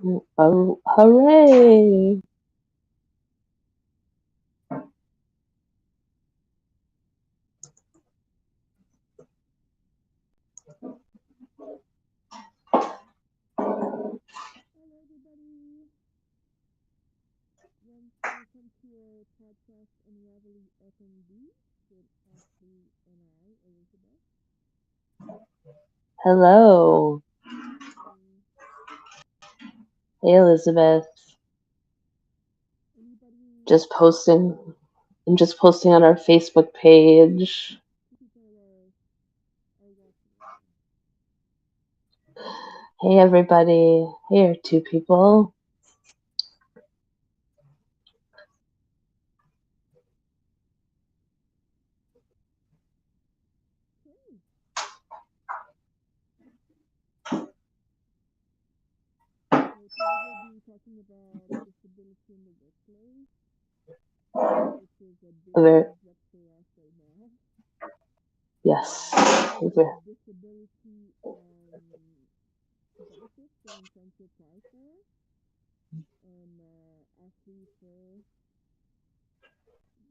Oh, hooray! Hello, everybody. Welcome to our podcast, Unraveling FND, with Ashley and Elisabeth. Hello. Hey, Hey, Elizabeth. anybody, Just posting. I'm just posting on our Facebook page. two people are watching right now. Hey, everybody. Here, two people. Okay. So today we'll be talking about disability in the workplace, which is a big There, subject for us right now. yes. Disability benefits that I'm trying to apply for. And Ashley for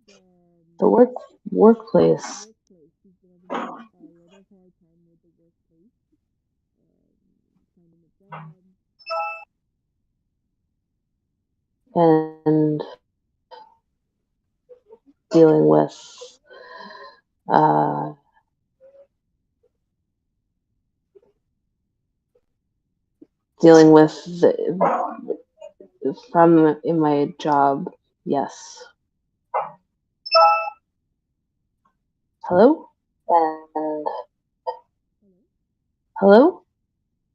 the The workplace. workplace. She's been having a lot of hard time with the workplace, finding a job. And dealing with uh, from in my job. Yes. Hello. And Hello, hello.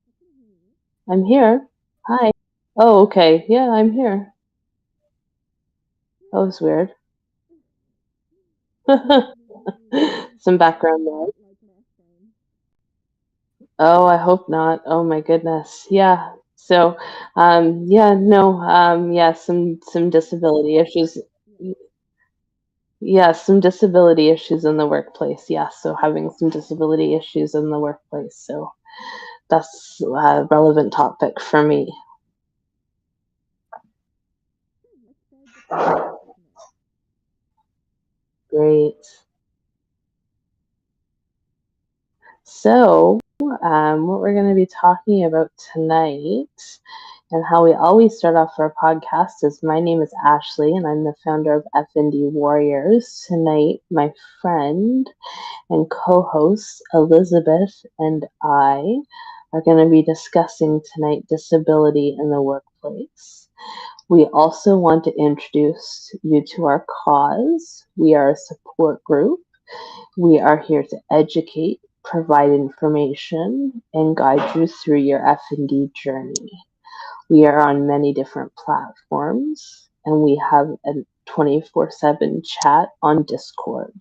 I can hear you. I'm here. Hi. Oh, okay. Yeah, I'm here. That Yeah. was weird. Maybe Some something background noise. not like last time. Oh, I hope not. Oh my goodness. Yeah. So, yeah, no, yeah, some disability issues. Yeah. Yeah, some disability issues in the workplace. Yeah, so having some disability issues in the workplace. So that's a relevant topic for me. Let's start the podcast for tonight. Great. So, what we're going to be talking about tonight and how we always start off our podcast is my name is Ashley and I'm the founder of FND Warriors. Tonight, my friend and co-host Elisabeth and I are going to be discussing tonight disability in the workplace. We also want to introduce you to our cause. We are a support group. We are here to educate, provide information, and guide you through your F&D journey. We are on many different platforms, and we have a 24/7 chat on Discord.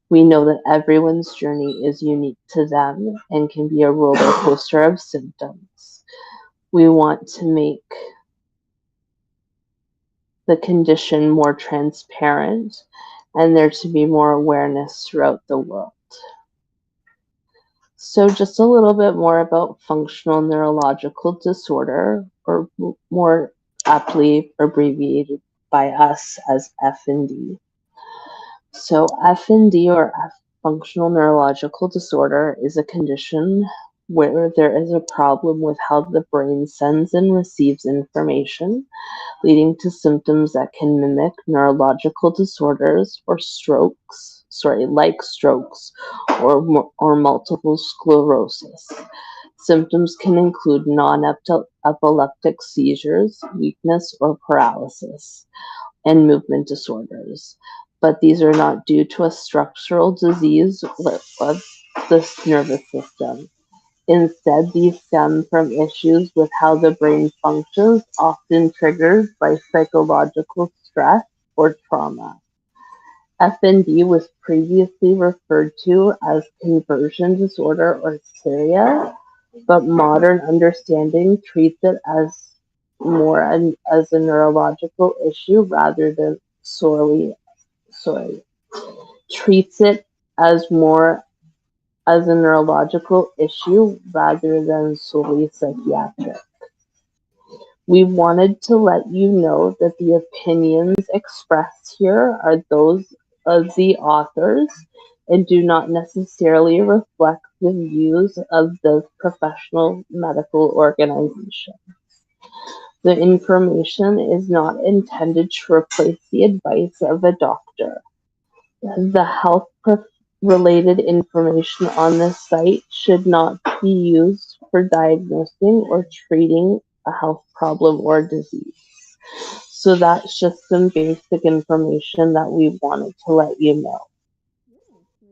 We know that everyone's journey is unique to them and can be a roller coaster of symptoms. We want to make the condition more transparent and there to be more awareness throughout the world. So, just a little bit more about functional neurological disorder, or more aptly abbreviated by us as FND. So, FND or functional neurological disorder is a condition where there is a problem with how the brain sends and receives information, leading to symptoms that can mimic neurological disorders or like strokes or multiple sclerosis. Symptoms can include non-epileptic seizures, weakness or paralysis, and movement disorders. But these are not due to a structural disease of the nervous system. Instead, these stem from issues with how the brain functions, often triggered by psychological stress or trauma. FND was previously referred to as conversion disorder or SIRIA, but modern understanding treats it as a neurological issue rather than sorry, treats it as more as a neurological issue rather than solely psychiatric. We wanted to let you know that the opinions expressed here are those of the authors and do not necessarily reflect the views of the professional medical organization. The information is not intended to replace the advice of a doctor. The health related information on this site should not be used for diagnosing or treating a health problem or disease. So that's just some basic information that we wanted to let you know. Yeah, so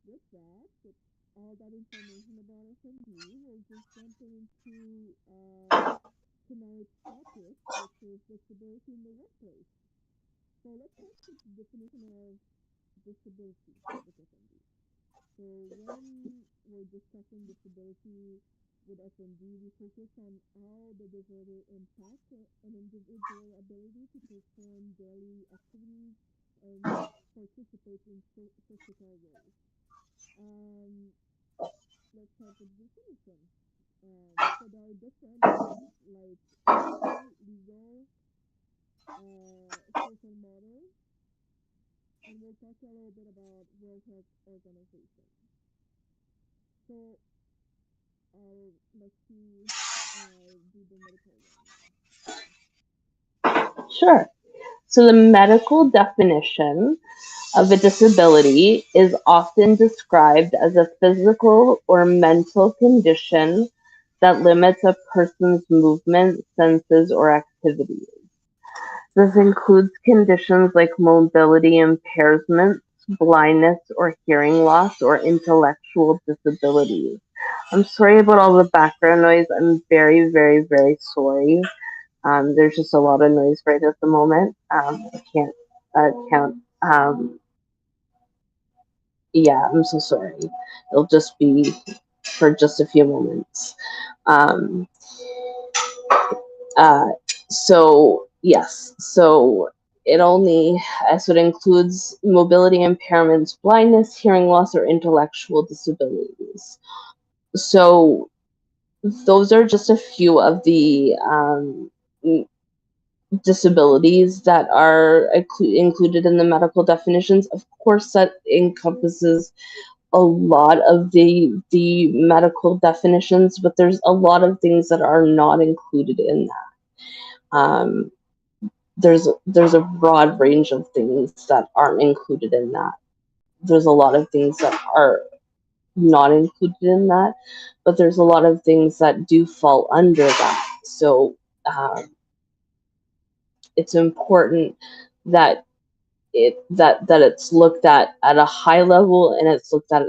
with that, with all that information about FND, we'll just jump into tonight's topic, which is disability in the workplace. So let's start with the definition of disability with FND. So when we're discussing disability with FND, we focus on how the disorder impacts an individual's ability to perform daily activities and participate in societal roles. Um, let's start with definition. So there are different ones like medical, legal, social model, and we'll talk a little bit about World Health Organization. So let's see, do the medical one now. Sure. So the medical definition of a disability is often described as a physical or mental condition that limits a person's movement, senses, or activities. This includes conditions like mobility impairments, blindness or hearing loss, or intellectual disabilities. I'm sorry about all the background noise. I'm very, very, very sorry. There's just a lot of noise right at the moment. I can't count. Yeah, I'm so sorry. It'll just be for just a few moments. Um, uh, so yes, so it only so it includes mobility impairments, blindness, hearing loss, or intellectual disabilities. So those are just a few of the disabilities that are included in the medical definitions. Of course, that encompasses a lot of the medical definitions, but there's a lot of things that are not included in that. There's a broad range of things that aren't included in that. There's a lot of things that are not included in that, but there's a lot of things that do fall under that. So it's important that it's looked at a high level, and it's looked at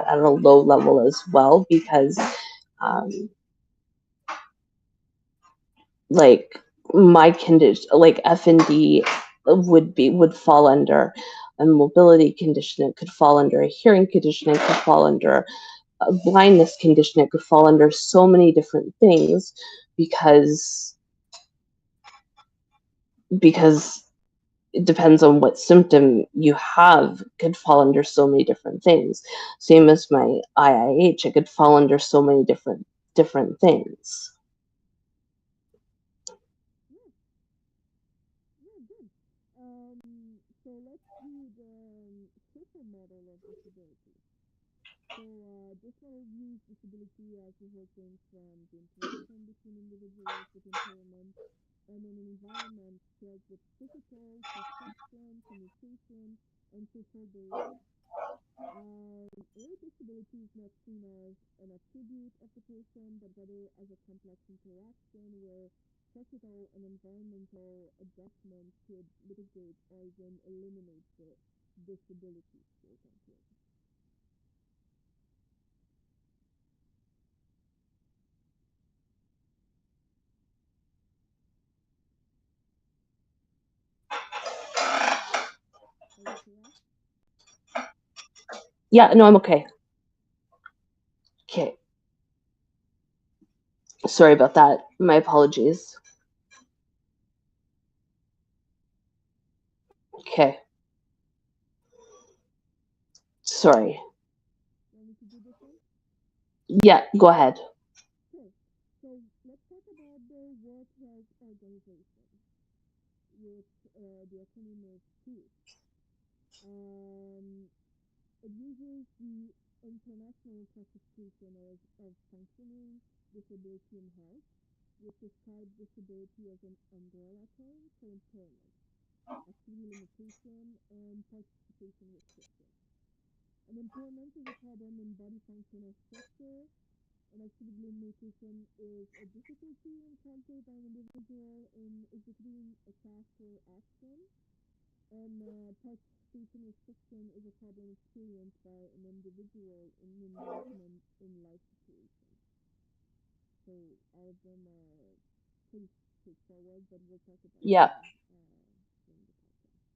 a low level as well, because um, like my condition, like FND would fall under a mobility condition, it could fall under a hearing condition, it could fall under a blindness condition, it could fall under so many different things, because because it depends on what symptom you have, could fall under so many different things. Same as my IIH, it could fall under so many different things. Yeah, yeah, good. So let's do the social model of disability. So this model views disability as resulting from the interaction between individuals with impairment and in an environment filled with physical, perception, communication, and social barriers. A disability is not seen as an attribute of the person, but rather as a complex interaction where societal and environmental adjustments could mitigate or even eliminate the disability, quote unquote. Are you okay, Ash? Yeah, no, I'm okay. Okay. Sorry about that. My apologies. Okay. Sorry. Want me to do this one? Yeah, go ahead. Okay, so let's talk about 20 minutes too. Um, it uses the International Classification of Functioning Disability and Health, which describes disability as an umbrella term for impairment, activity limitation, and participation restriction. An impairment is a problem in body function or structure. An activity limitation is a difficulty encountered by an individual in executing a task or action. And participation restriction is a problem experienced by an individual in engagement in life situations. So all of them are pretty straightforward, but we'll talk about Yep. them in the podcast.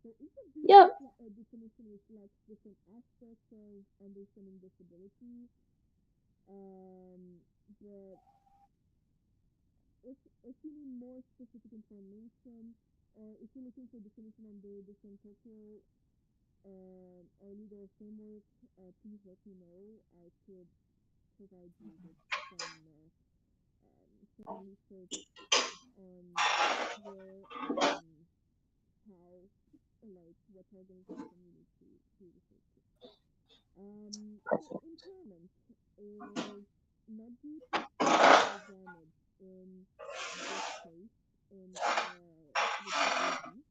So each of these Yep. definitions reflects different aspects of understanding disability. But if you need more specific information, or if you're looking for definition under different cultural or legal framework, please let me know. I could provide you with some research on where and how, like what organization you need to research to. So Perfect. impairment is not due to physical damage in this case, in with the AD,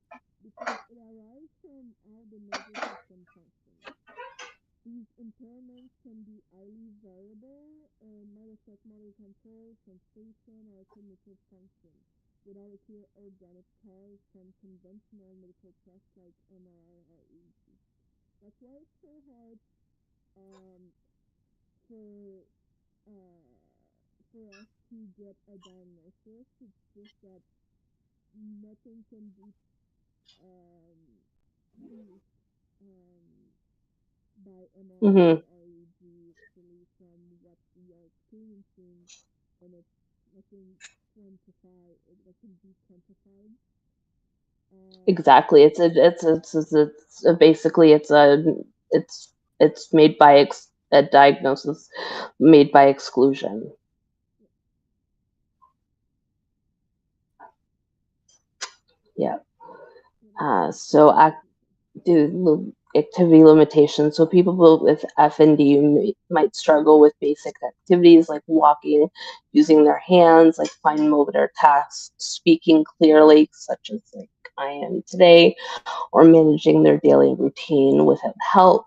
because it arises from how the nervous system functions. These impairments can be highly variable and might affect motor control, sensation, or cognitive function without a clear organic cause from conventional medical tests like MRI or EEG. That's why it's so hard um, for for us to get a diagnosis. It's just that nothing can be um, produced by MRI Hmm. or EEG. It's really from what we are experiencing, and it's nothing quantify. That can be quantified. Exactly. Basically it's it's made by a diagnosis made by exclusion. Yeah. Yeah. What about So activity limitation? activity limitations. So people with FND might struggle with basic activities like walking, using their hands, like fine motor tasks, speaking clearly, such as like I am today, or managing their daily routine without help.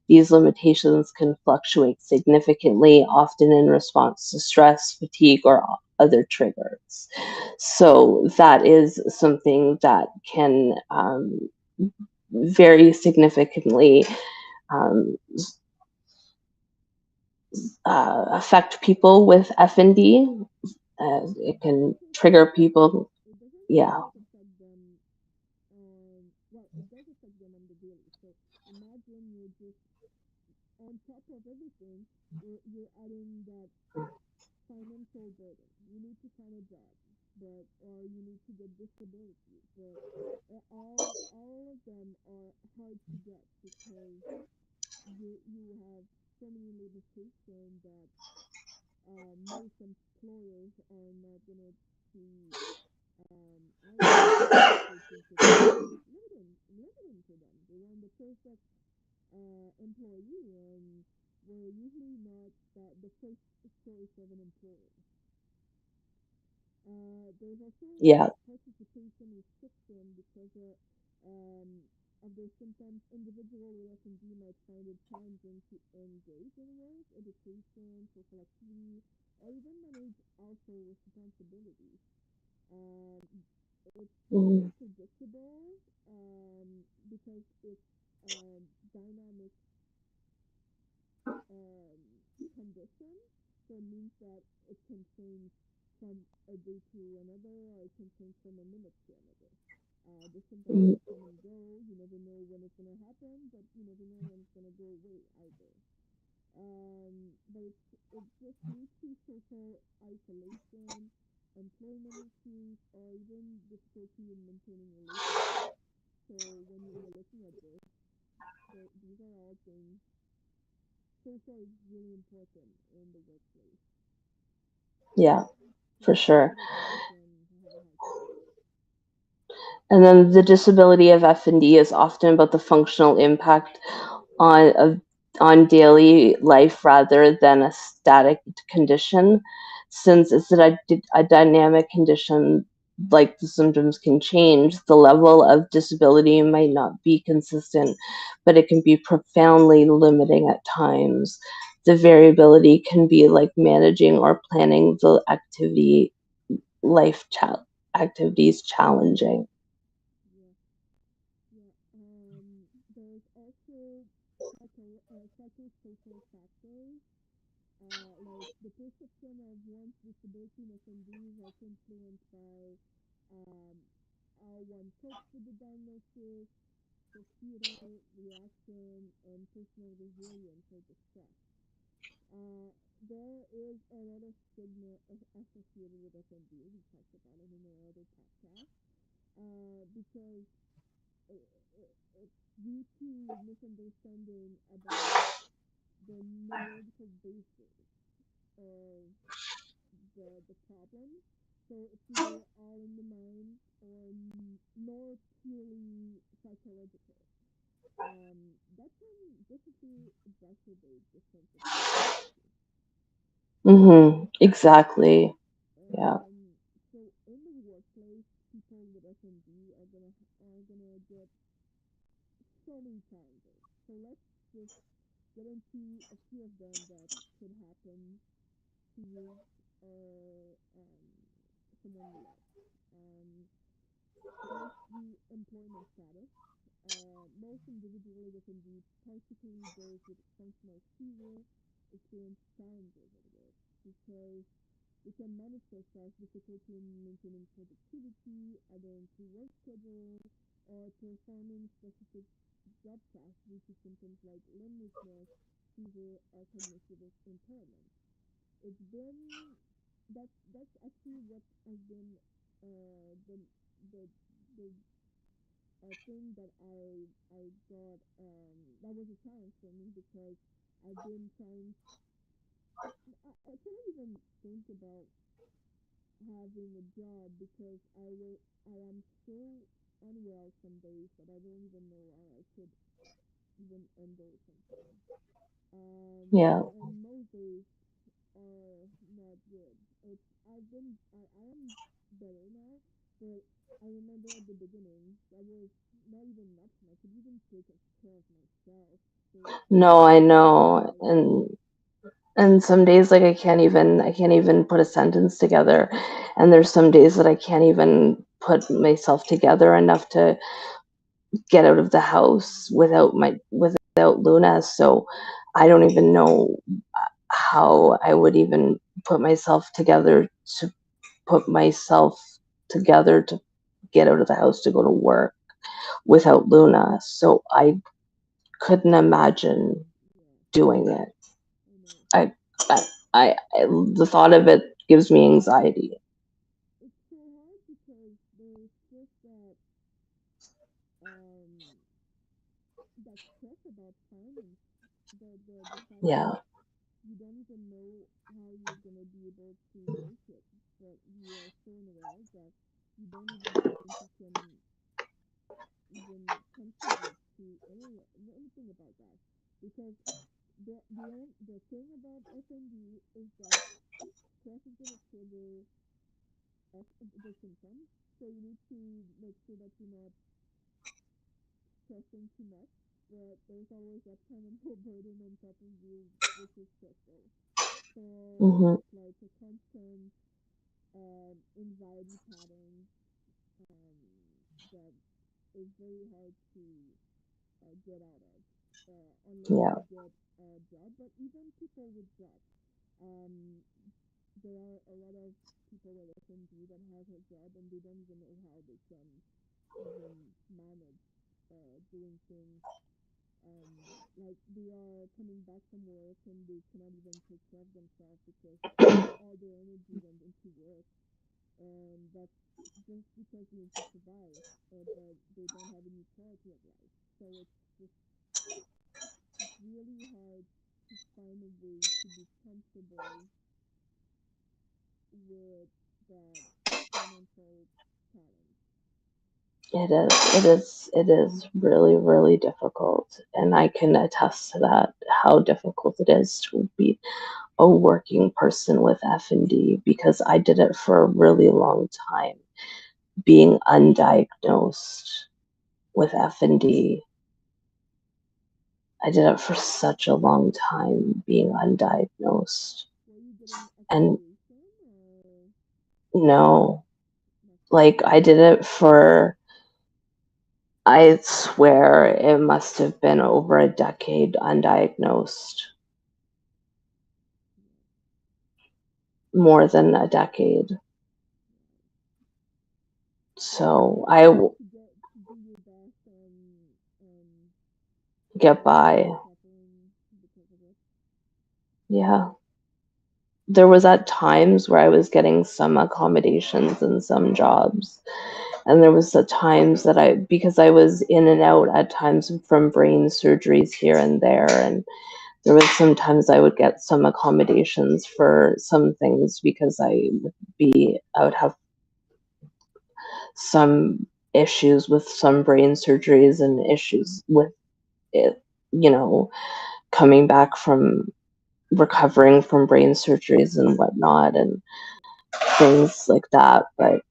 These limitations can fluctuate significantly, often in response to stress, fatigue, or other triggers. So that is something that can very significantly um, affect people with FND. It But can it can trigger also people. it doesn't Yeah. just affect them well, it does affect them on the daily. So imagine you're just on top of everything, you're adding that financial burden. You need to find a job, but or you need to get disability, but all of them are hard to get because you have so many limitations that most employers are not gonna to hire you if they think it's limiting to them. They want the perfect employee, and we're usually not the first choice of an employer. There's also Yeah. participation restriction because of their symptoms. Individuals with FND might find it challenging to engage in work, education, social activity, or even manage household responsibilities. Um, it's Mm-hmm. unpredictable because it's a dynamic um, condition. So it means that it can change from a day to another, or it can change from a minute to another. The symptoms can come and go. You never know when it's gonna happen, but you never know when it's gonna go away either. But it just leads to social isolation, employment issues, or even difficulty in maintaining relationships. So when you're looking at this, these are all things. Social is really important in the workplace Yeah, because for sure. without it, you can have a hard time. And then the disability of FND is often about the functional impact of on daily life rather than a static condition. Since it's a dynamic condition, like the symptoms can change, the level of disability might not be consistent, but it can be profoundly limiting at times. The variability can be like managing or planning the activities challenging. Yeah, yeah. There's also psychosocial factors, like the perception of one's disability in FND is also influenced by um, how one copes with the diagnosis, societal reaction, and personal resilience or distress. Uh, there is a lot of stigma associated with FND. We talked about it in our other podcast. Because it's due to misunderstanding about the neurological basis of the problem. So it's either all in the mind or more purely psychological. That can definitely exacerbate the sense of disability. Exactly. Yeah. So in the workplace, people with FND are gonna get so many challenges. So let's just get into a few of them that could happen to you or someone you love. Um, there's the employment status. Most individuals with FND, particularly those with functional seizure, experience challenges at work because it can manifest as difficulty in maintaining productivity, adhering to work schedule, or performing specific job tasks due to symptoms like limblessness, seizure, or cognitive impairment. It's been that's actually what has been uh, the the the thing that I got that was a challenge for me because I've been trying. I can't even think about having a job because I am so unwell some days that I don't even know how I could even handle something. Yeah. And most days are not good. I am better now, but I remember at the beginning that was not even nothing. I could even take care of myself. So No, I I was so know. tired. And some days like I can't even put a sentence together. And there's some days that I can't even put myself together enough to get out of the house without Luna. So I don't even know how I would even put myself together to put myself together to get out of the house to go to work without Luna. So I couldn't imagine Yeah, doing it. I know. I, I the thought of it gives me anxiety. It's so hard because there's just um that stress about finance. The fact Yeah. that you don't even know how you're gonna be able to make it, but you are so unwell that you don't even think you can even contribute to anything about that. Because the thing about FND is that stress is gonna trigger the symptoms, so you need to make sure that you're not stressing too much. But there's always that kind of burden on top of you, which is stressful. So hmm it's like a constant anxiety pattern um, that is very hard to get out of unless Yeah. you get a job. But even people with jobs, um, there are a lot of people with FND that have a job and they don't even know how they can even manage doing things. Like they are coming back from work and they cannot even take care of themselves because all their energy went into work, and that's just because they need to survive, but they don't have any quality of life. So it's really hard to find a way to be comfortable with that financial challenge. It is really, really difficult. And I can attest to that, how difficult it is to be a working person with FND, because I did it for a really long time, being undiagnosed with FND. I did it for such a long time, being undiagnosed. Were you getting And accommodation or no, nothing? like I did it for, I swear it must have been over a decade undiagnosed. More than a decade. So you So just I to do your best and get by. suffering because of it. Yeah. There was at times where I was getting some accommodations in some jobs. And there was at times that because I was in and out at times from brain surgeries here and there, and there was sometimes I would get some accommodations for some things because I would have some issues with some brain surgeries and issues with it, you know, coming back from recovering from brain surgeries and whatnot and things like that. But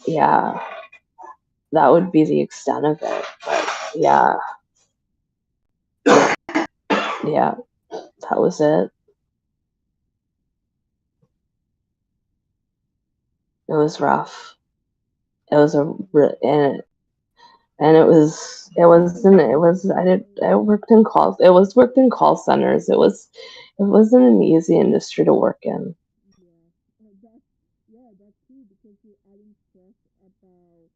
yeah, that would be the extent of it. But yeah, yeah, that was it. It was rough. It was and I worked in calls. It was worked in call centers. It wasn't an easy industry to work in. Yeah, that's true because you're adding stress about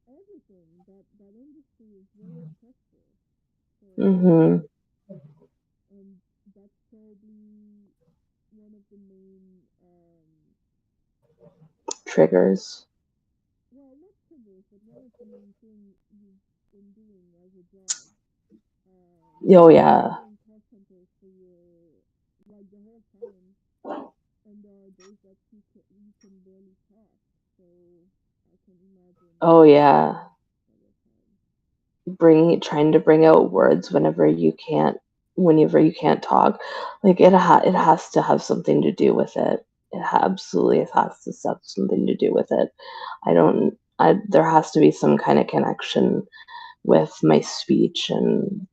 everything. That industry is very stressful. So Hmm. and that's probably one of the main Triggers. well, not triggers, but one of the main things you've been doing as a job. Oh You've yeah. been in call centers for your like the whole time, and there are days that you can barely talk. So I can imagine Oh yeah. that was hard. Trying to bring out words whenever you can't talk, like it has to have something to do with it. Absolutely, it has to have something to do with it. There has to be some kind of connection with my speech, and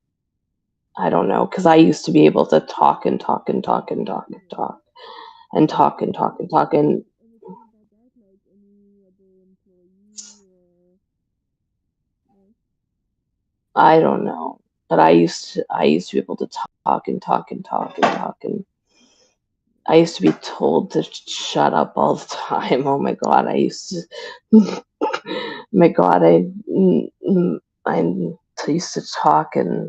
I don't know, because I used to be able to talk and talk and talk and talk and Yeah. talk and Did talk you and talk and notice talk, and anything about that, like any other employee or no? I don't know. But I used to be able to talk and talk and talk and talk, and I used to be told to shut up all the time. Oh my God, I used to. My God, I used to talk, and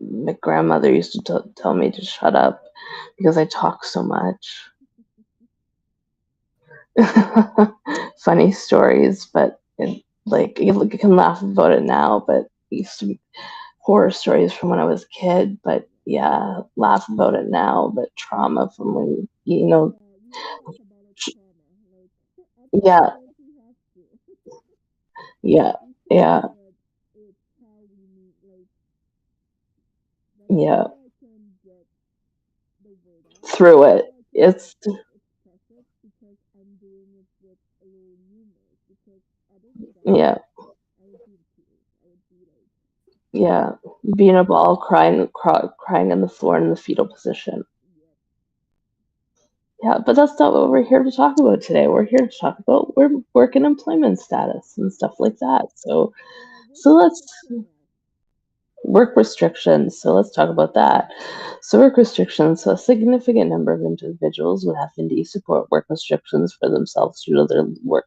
my grandmother used to tell me to shut up because I talk so much. Funny stories, but like you can laugh about it now, but it used to be horror stories from when I was a kid. But yeah, laugh about it now, but trauma from when Yeah, we all talk about it trauma. Like at some yeah, point we have to. yeah, We shouldn't, yeah, but it's how we need. Like that's yeah. how I can get the word out. Through That's it, how I can it's express it because I'm doing it with a little humor. Because other than that, yeah, I would be in tears. I would be like, yeah. Being a ball, crying on the floor in the fetal position. yep, Yeah, but that's not what we're here to talk about today. We're here to talk about work and employment status and stuff like that. work So let's restriction now. work restrictions. So let's talk about that. So work restrictions. So a significant number of individuals with FND support work restrictions for themselves due to their work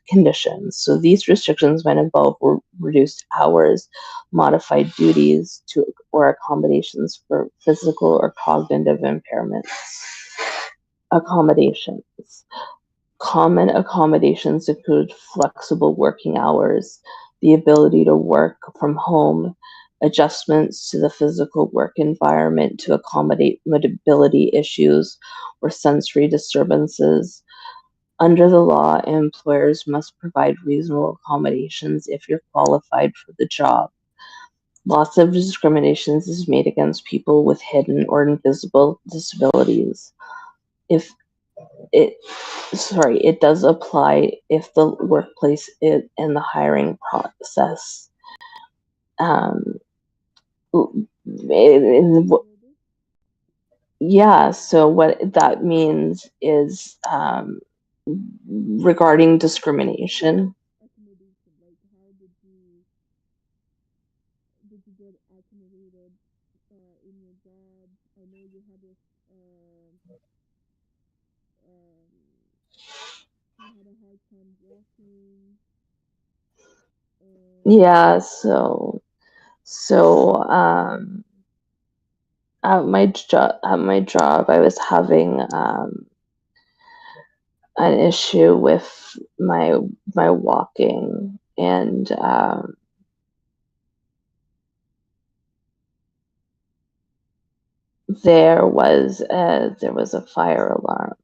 conditions. So these restrictions might involve reduced hours, modified duties, or accommodations for physical or cognitive impairments. Accommodations. Common accommodations include flexible working hours, the ability to work from home, adjustments to the physical work environment to accommodate mobility issues or sensory disturbances, Under the law, employers must provide reasonable accommodations if you're qualified for the job. Lots of discriminations is made against people with hidden or invisible disabilities. If it, it does apply if the workplace and the hiring process, um, yeah, so what that means is regarding discrimination. Accommodation, like how did you get accommodated in your job? I know you had this you had a hard time walking and Yeah, so at my job I was having an issue with my walking, and there was a fire alarm,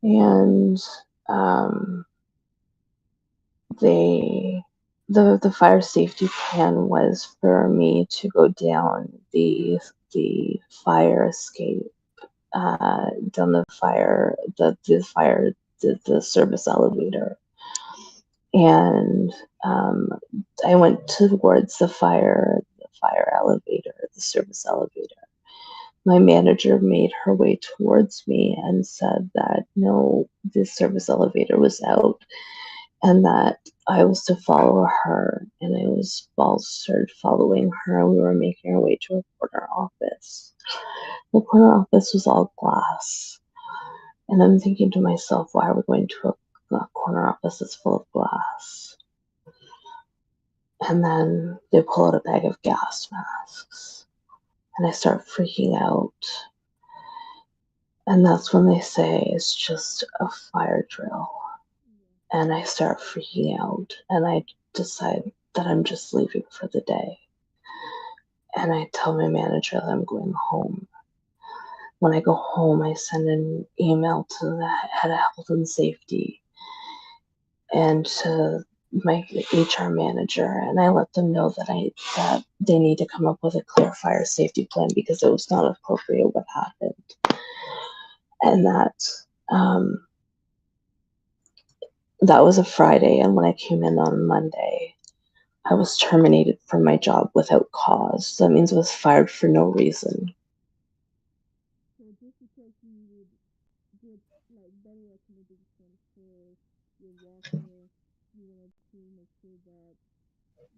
and um, they the fire safety plan was for me to go down the fire escape, down the service elevator, and um, I went towards the fire elevator, the service elevator. My manager made her way towards me and said that no, the service elevator was out, and that I was to follow her, and started following her, and we were making our way to a corner office. The corner office was all glass, and I'm thinking to myself, why are we going to a corner office that's full of glass? And then they pull out a bag of gas masks, and I start freaking out. And that's when they say it's just a fire drill. yeah. And I start freaking out, and I decide that I'm just leaving for the day. And I tell my manager that I'm going home. When I go home, I send an email to the head of health and safety and to my HR manager, and I let them know that they need to come up with a clear fire safety plan because it was not appropriate what happened, and um, that was a Friday, and when I came in on Monday, I was terminated from my job without cause. So that means I was fired for no reason. So just because you would get like better accommodation for your walker, you wanted to make sure that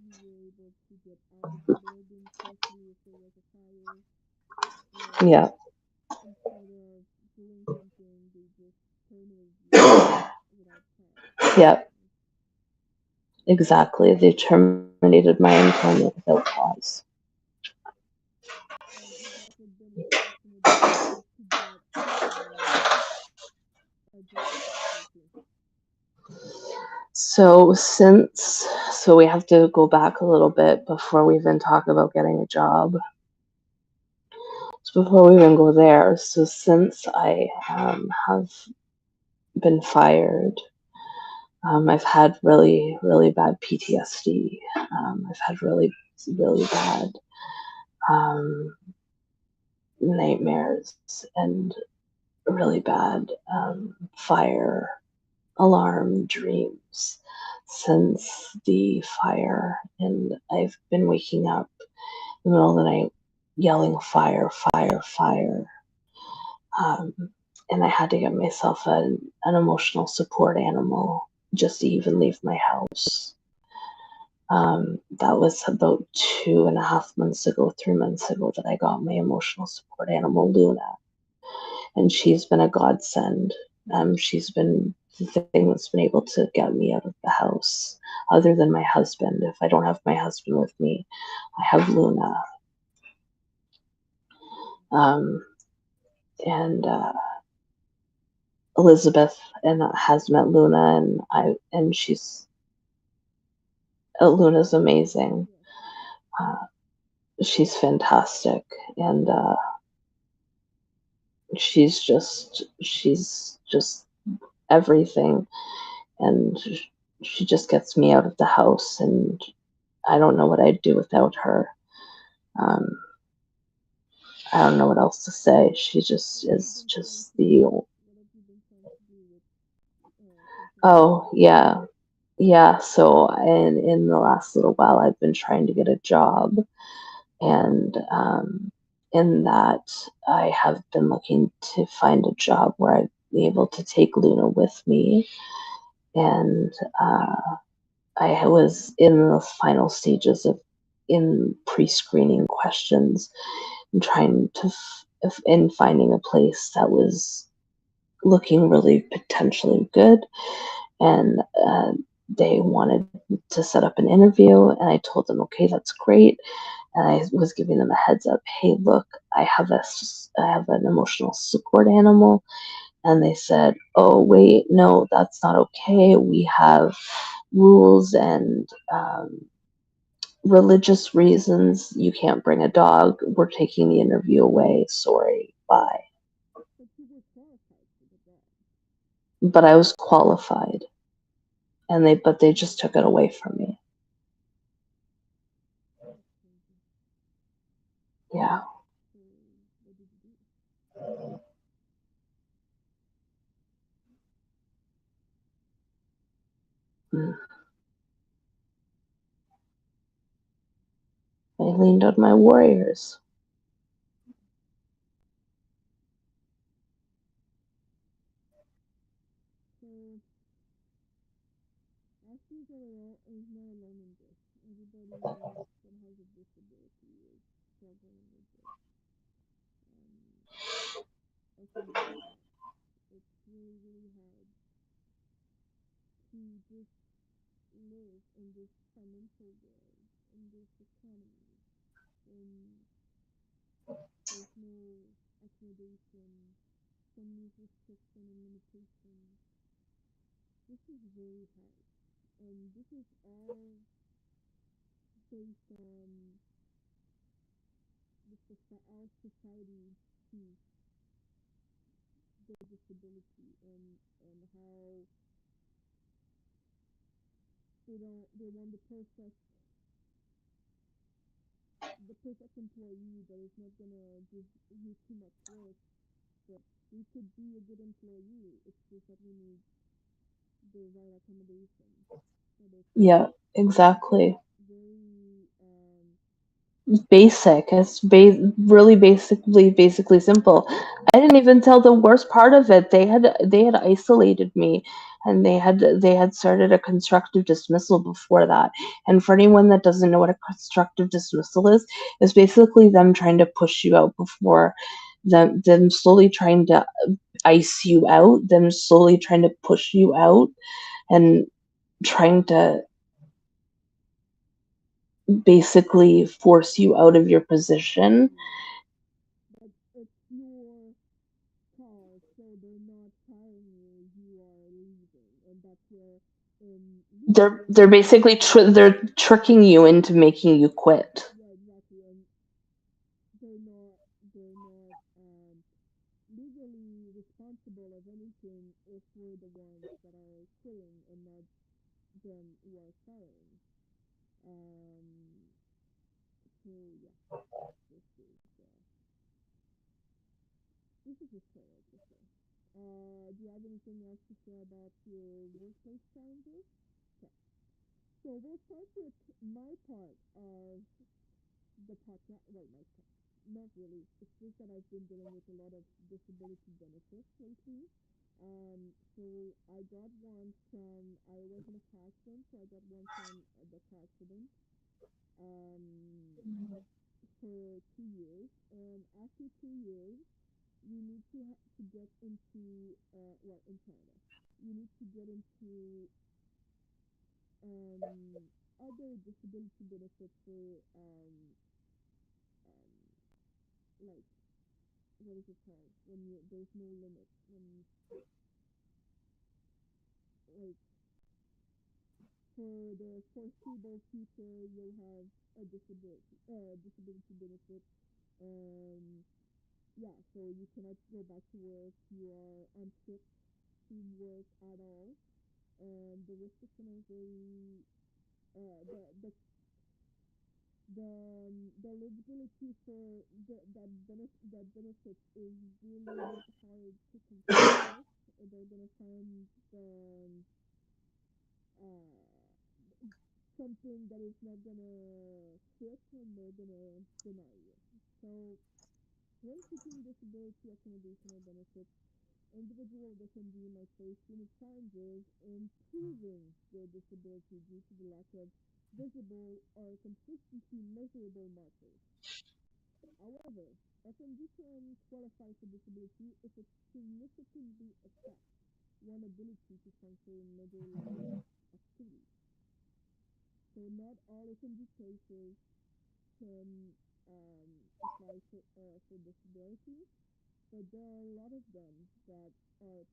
you were able to get out of the building, especially if there was a fire, and Yeah, instead of doing something, they just terminated you without yeah, cause. exactly. They terminated my employment without cause. And what would been the accommodation to get a job for you? So so we have to go back a little bit before we even talk about getting a job. So before we even go there, so since I have been fired, I've had really, really bad PTSD. I've had really, really bad um, nightmares and really bad fire alarm dreams since the fire. And I've been waking up in the middle of the night yelling, fire, fire, fire. Um, and I had to get myself an emotional support animal just to even leave my house. That was about 2.5 months ago, 3 months ago, that I got my emotional support animal, Luna. And she's been a godsend. She's been the thing that's been able to get me out of the house, other than my husband. If I don't have my husband with me, I have Luna. Um, and Elisabeth and has met Luna, and Luna's amazing. Yes. Uh, she's fantastic, and she's just everything, and she just gets me out of the house, and I don't know what I'd do without her. Um, I don't know what else to say. She just What have you is been trying just to the do? What have you been trying to do with functional oh neurology? yeah. Yeah, so in the last little while I've been trying to get a job, and in that I have been looking to find a job where I'd be able to take Luna with me, and I was in the final stages of in pre-screening questions and trying to in finding a place that was looking really potentially good, and they wanted to set up an interview, and I told them, okay, that's great, and I was giving them a heads up, hey, look, I have an emotional support animal, and they said, oh wait, no, that's not okay, we have rules and religious reasons, you can't bring a dog, we're taking the interview away, sorry, bye. But you were qualified for the job. But I was qualified, and they just took it away from me. That's crazy. Yeah. So what did you do? Mm. I leaned on my warriors. So Ashley is not alone in this. Everybody that has a disability is struggling with this. Um, I can get that. It's really, really hard to just live in this financial world, in this economy, when there's no accommodation, so many restrictions and limitations. This is very hard. And this is all based on our society sees the disability, and how they want the perfect employee that is not gonna give you too much work, but we could be a good employee. It's just that we need the right accommodation. So it's Yeah, exactly. very Basic. It's really basically simple. I didn't even tell the worst part of it. They had isolated me, and they had started a constructive dismissal before that. And for anyone that doesn't know what a constructive dismissal is basically them trying to push you out before them slowly trying to ice you out, them slowly trying to push you out, and trying to basically force you out of your position. yeah. But it's your call, so they're not firing you. You are leaving, and that's where they're legally, they're basically they're tricking you into making you quit. yeah, exactly, and they're not legally responsible of anything if we're the ones that are quitting and not them who are firing. Um, so yeah, this is uh, this is a struggle for sure. Do you have anything else to share about your workplace challenges? Okay, so we'll start with my part of the podcast. Well, my part, not really. It's just that I've been dealing with a lot of disability benefits lately. So I got one from, I was in a car accident, so I got one from the car accident um, for 2 years. And after 2 years, you need to get into, well, in Canada, you need to get into other disability benefits for, um, like, what is it called? When there's no limit. When, like, for the foreseeable future, you'll have a disability benefit. Um, yeah, so you cannot go back to work. You are unfit to work at all, and the restriction is very the eligibility for that benefit is really hard to comply with. They're gonna find uh, something that is not gonna fit, and they're gonna deny you. So when seeking disability accommodation or benefits, individual with FND might face unique challenges in proving their disability due to the lack of visible or consistently measurable markers. However, FND can qualify for disability if it significantly affects one's ability to function in major life activities. So not all FND cases can apply for disability, but there are a lot of them that are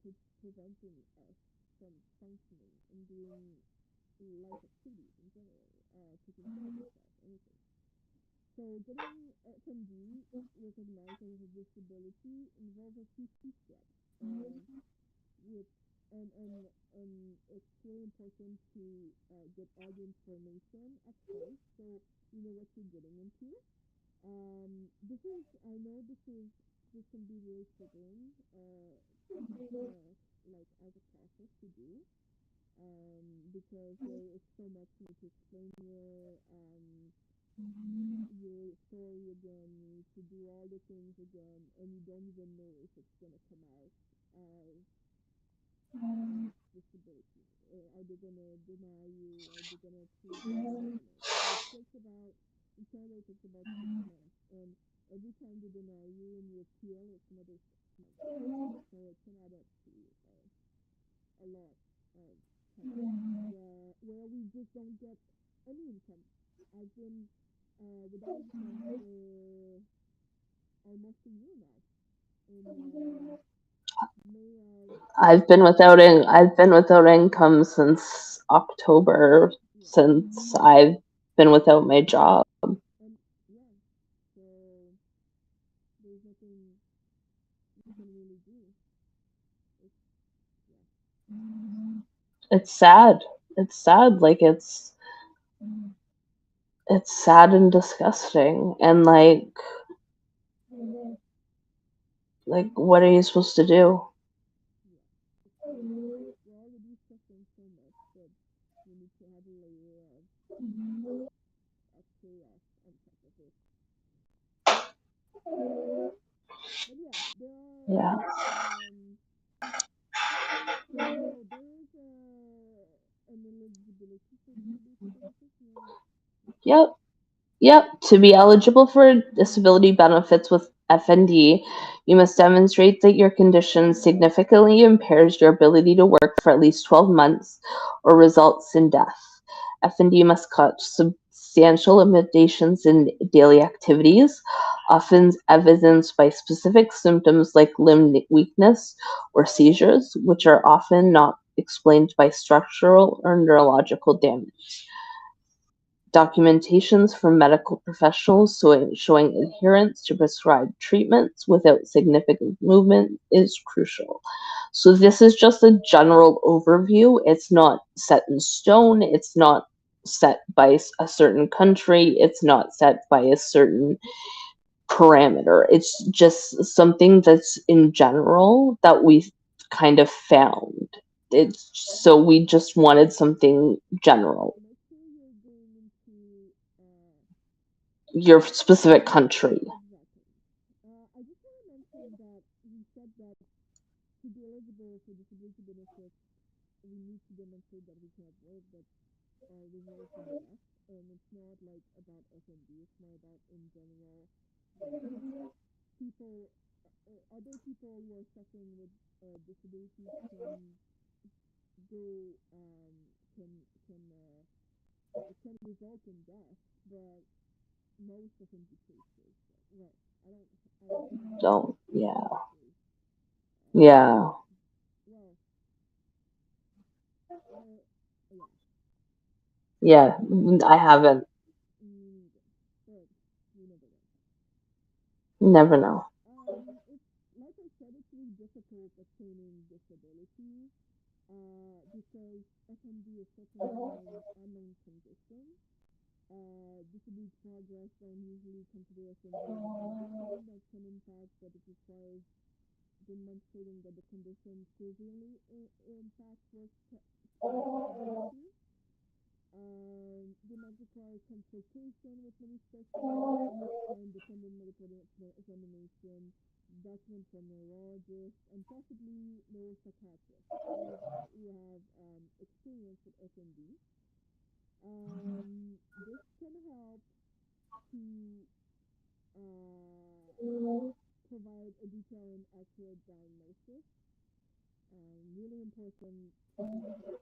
preventing us from functioning and doing life activities in general, taking care of yourself, anything. So getting FND recognized as a disability involves a few key steps, which and it's really important to get all the information at first, so you know what you're getting into. This is I know this can be really triggering, like as a process to do, because there is so much you need to explain your story again. You need to do all the things again, and you don't even know if it's gonna come out as as disability. Are they gonna deny you? Are they gonna approve it? You never know. So it takes about in Canada it takes about 6 months, and every time they deny you and you appeal, it's another 6 months. So it can add up to a lot of time where we just don't get any income. I've been without income for almost a year now. In May of I've been without income since October, yeah, since I've been without my job. and yeah, so there's nothing you can really do. It's yeah, It's sad. It's sad. It's sad and disgusting. And like what are you supposed to do? yeah. It's we're already suffering so much that we need to add a layer of chaos on top of it. But yeah, there are Yeah. there is an eligibility for disability benefits. You know, Yep. Yep. To be eligible for disability benefits with FND, you must demonstrate that your condition significantly impairs your ability to work for at least 12 months or results in death. FND must cause substantial limitations in daily activities, often evidenced by specific symptoms like limb weakness or seizures, which are often not explained by structural or neurological damage. Documentations from medical professionals showing adherence to prescribed treatments without significant movement is crucial. So, this is just a general overview. It's not set in stone, it's not set by a certain country, it's not set by a certain parameter. It's just something that's in general that we kind of found. It's so we just wanted something general, make sure you're going into your specific country. exactly. I just want to mention that we said that to be eligible for disability benefits, we need to demonstrate that we cannot work that results in death, and it's not like about FND. It's more about in general that people, other people who are suffering with disabilities go it can result in death, but most FND cases, well, I don't have Don't, FND yeah, cases. Uh, yeah, well, uh, yeah, yeah. I haven't. me neither, but you never know. Never know. people pertaining disability, because FND is such an unknown condition. Disability progress don't usually consider FND as a condition that can impact, but it requires demonstrating that the condition severely impacts workplace ability. They might require consultation with many specialists or independent medical examination, document from neurologists, and possibly neuropsychiatrists who have experience with FND. This can help to uh, provide a detailed and accurate diagnosis. Really important to just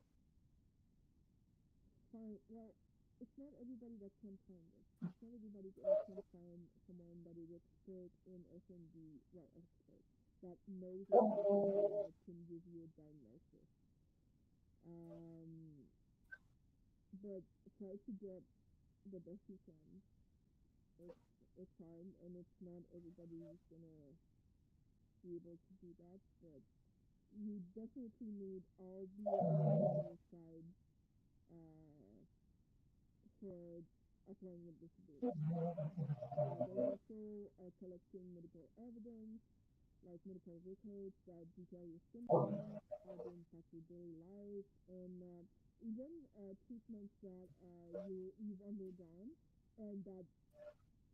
find, well, it's not everybody that can find it. It's not everybody that can find someone that is expert in FND, well, expert, that knows about FND, that can give you a diagnosis. Um, but try to get the best you can. It's, it's hard, and it's not everybody who's gonna be able to do that, but you definitely need all the evidence on your side uh, for applying with disability. There's also collecting medical evidence, like medical records that detail your symptoms, how they impact your daily life, and even treatments that you've undergone and that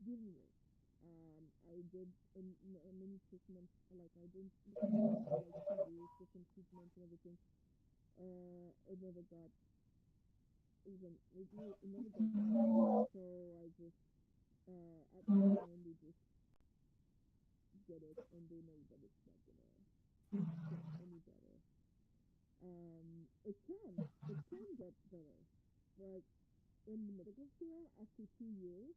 didn't work. I did many treatments, like I did treatments for like 2 years, different treatments and everything. It never got it never got better. So I just at that time they just get it and they know that it's not gonna get any better. It can get better, but in the medical field, after 2 years,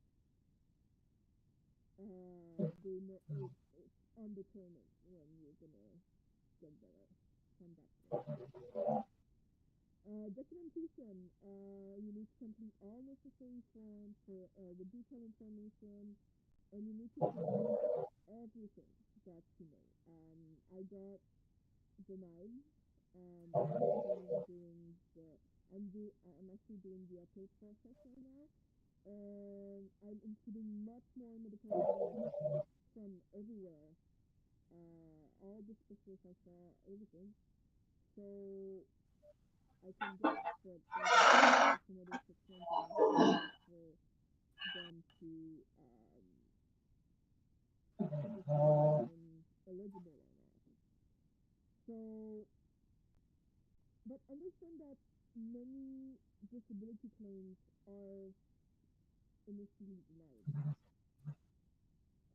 they know it's undetermined when you're gonna get better from that point. Documentation. You need to complete all necessary forms for the detailed information, and you need to present everything that you know. I got denied. I'm actually doing the I'm actually doing the appeal process right now, and I'm including much more medical evidence from everywhere. All the specialists I saw, everything. So I can get it, but like I said, it's another 6 months, and I have to wait for them to decide if I'm eligible or not. So, but understand that many disability claims are initially denied.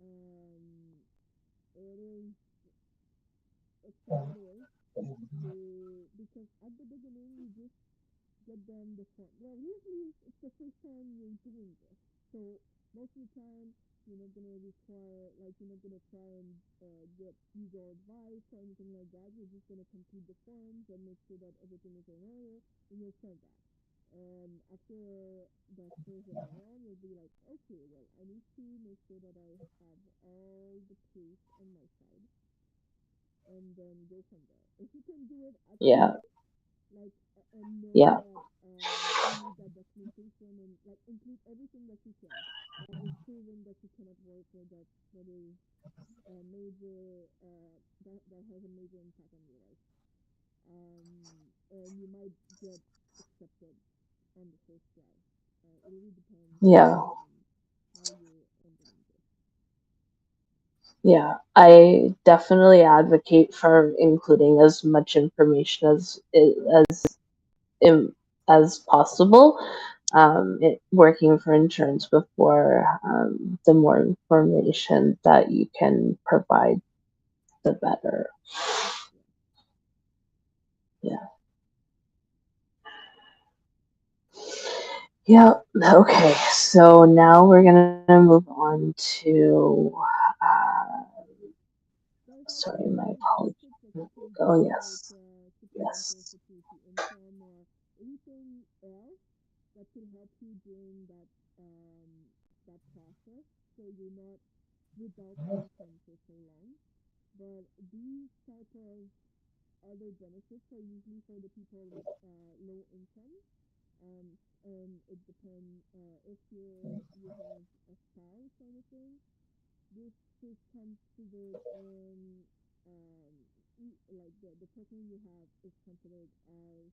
Um, it is it's sad it is. Because at the beginning you just get them the form. Well, usually it's the first time you're doing this, so most of the time you're not gonna require, like, you're not gonna try and get legal advice or anything like that. You're just gonna complete the forms and make sure that everything is in order, and you'll send that. And after that first denial, you'll be like, okay, well, I need to make sure that I have all the proof on my side, and then go from there. If you can do it at Yeah. first, like, and know Yeah. that you need that documentation, and like include everything that you can that is proven that you cannot work, or that is a major that has a major impact on your life. And you might get accepted on the first try. It really depends Yeah. on how you're handling this. Yeah. I definitely advocate for including as much information im- as possible. Working for insurance before, the more information that you can provide, the better. Yeah. Yeah. Yeah. Okay. So now we're gonna move on to. Uh, There's also Sorry, my other apologies. benefits that you can Oh get, like yes. supplemental Yes. security income or anything else that can help you during that process, so you're not without income for so long. But these type of other benefits are usually for the people with low income, and it depends if you have a spouse or anything. This is considered in like the person you have is considered as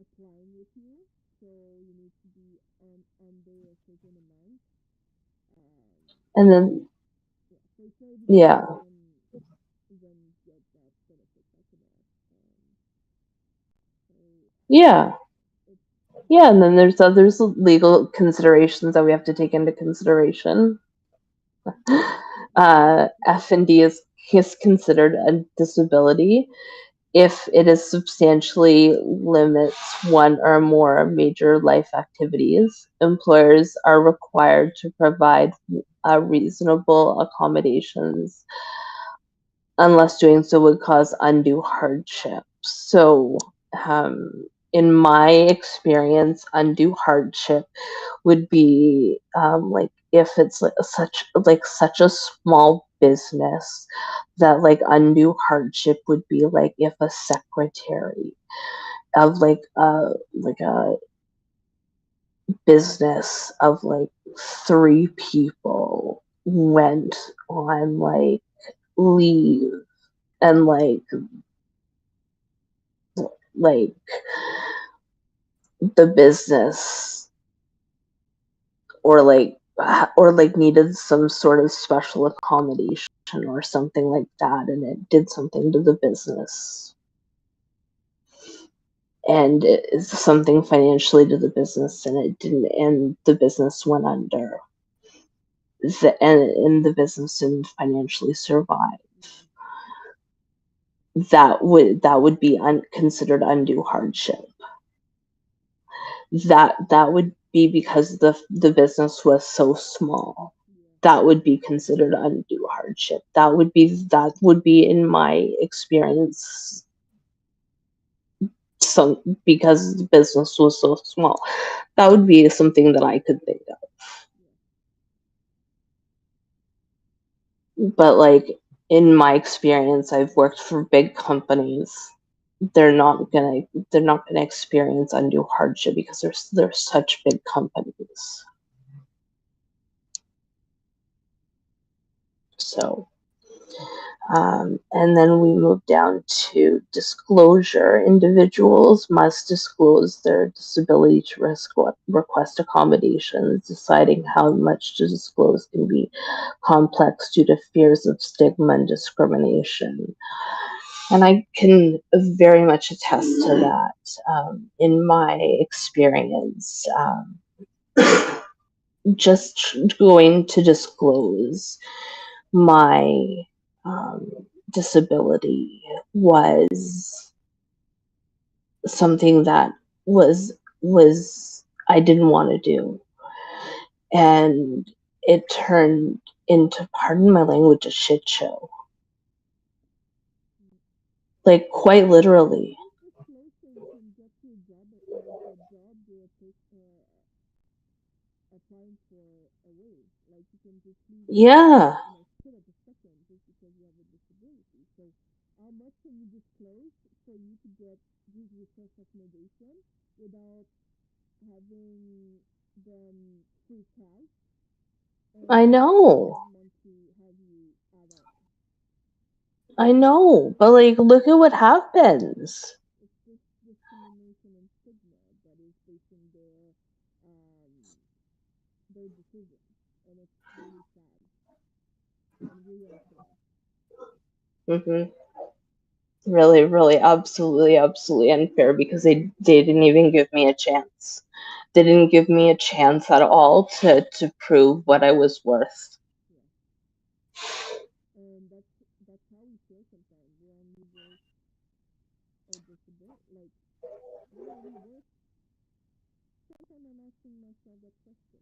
applying with you, so you need to be on under a certain amount. Um, And then, yeah, so it's very difficult yeah, when get that benefit like that. So yeah, it's yeah. And then there's legal considerations that we have to take into consideration. FND is considered a disability if it is substantially limits one or more major life activities. Employers are required to provide reasonable accommodations unless doing so would cause undue hardship. So, in my experience, undue hardship would be like if it's such a small business that like undue hardship would be like if a secretary of like a business of like three people went on like leave and like the business or like needed some sort of special accommodation or something like that, and it did something to the business, and it's something financially to the business, and it didn't, and the business went under, and the business didn't financially survive. yeah, That would be considered undue hardship. That would be because the business was so small. yeah, That would be considered undue hardship. That would be in my experience some because the business was so small. That would be something that I could think of. yeah, But like in my experience, I've worked for big companies. They're not gonna experience undue hardship because they're such big companies. So and then we move down to disclosure. Individuals must disclose their disability to request accommodations. Deciding how much to disclose can be complex due to fears of stigma and discrimination. And I can very much attest to that. In my experience, just going to disclose my um, disability was something that was I didn't want to do, and it turned into, pardon my language, a shit show. yeah. Like quite literally. Just disclosing can get you a job, like the job you're applying for away. Like you can just leave a job Yeah, in a split of a second just because you have a disability. So how much can you disclose for you to get these request accommodation without having them freak out I and know. not want to have you at all? I know. But like look at what happens. It's just discrimination and stigma that is basing their decision, and it's really sad and really unfair. Hmm. Really, really, absolutely, absolutely unfair because they didn't even give me a chance. They didn't give me a chance at all to prove what I was worth. Yeah, and that's how we feel sometimes. We only work our disability. Like, what are we worth? Sometimes I'm asking myself that question.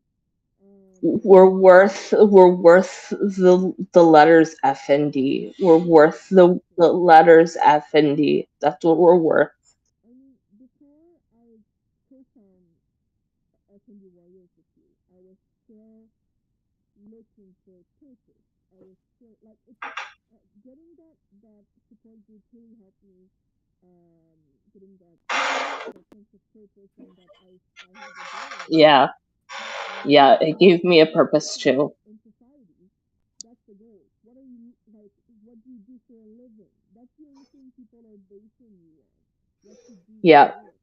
We're worth the letters FND. We're worth the Exactly. letters FND. That's what we're worth. I mean, before I co-found FND Warriors with you, I was still looking for purpose. I was still like it's getting that support group really helped me getting that sense of purpose and that I have a goal in life. Yeah. And Yeah. It gave me a purpose too. in society, that's the goal. What are you like? What do you do for a living? That's the only thing people are basing you on. What you do for Yeah. work,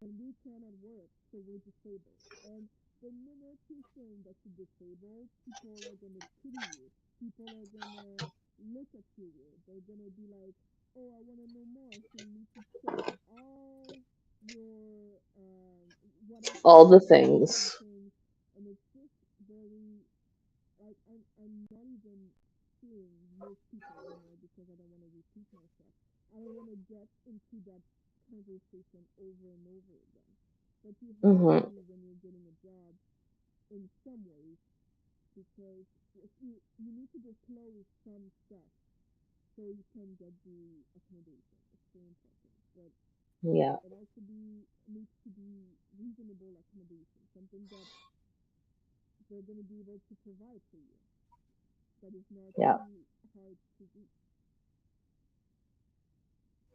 and we cannot work, so we're disabled. And the minute you're saying that you're disabled, people are gonna pity you. People are gonna look at you weird. They're gonna be like, "Oh, I want to know more." So you need to check all your what else you All can the do, all the different things. things, and it's just very like I'm not even seeing most people anymore because I don't want to repeat myself. I don't want to get into that conversation over and over again. But you have Hmm. to when you're getting a job in some ways because if you need to disclose some stuff so you can get the accommodation. It's very important. But Yeah. it also needs to be reasonable accommodation, something that they're going to be able to provide for you that is not Yeah. too hard to reach,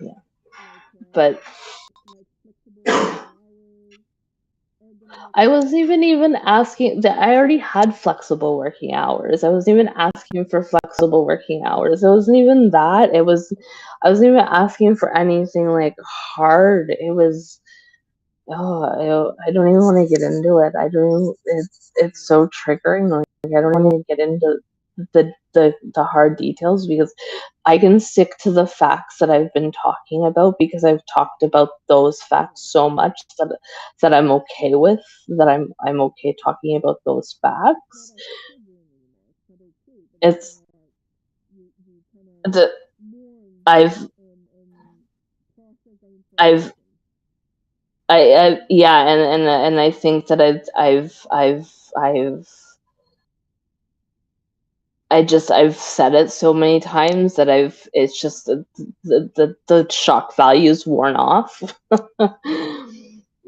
Yeah. like But flexible working hours, ergonomic I wasn't space. even asking that. I already had flexible working hours. I wasn't even asking for flexible working hours. It wasn't even that. I wasn't even asking for anything like hard. It was, I don't even want to get into it. I don't, it's Yeah, so triggering. Like, I don't want to get into the hard details because I can stick to the facts that I've been talking about because I've talked about those yeah. facts so much that I'm okay with, that I'm okay talking about those It's not facts. as triggering anymore. It's not okay, but it's It's you kind of the mourn I've and process that I've information. yeah, and I think that I've said it so many times that it's just the shock value's worn off.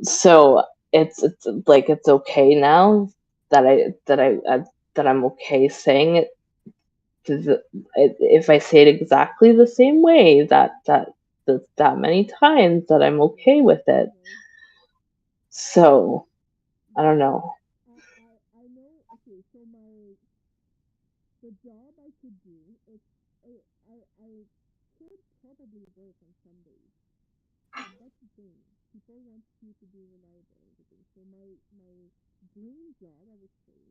So it's like it's okay now that I'm okay saying it, if I say it exactly the same way that many times, that I'm Yeah, okay with it. right. So I don't But know. I know. Okay, so the job I could do is I could probably work on Sundays. But that's the thing. People want you to be reliable and everything. So my dream job, I would say,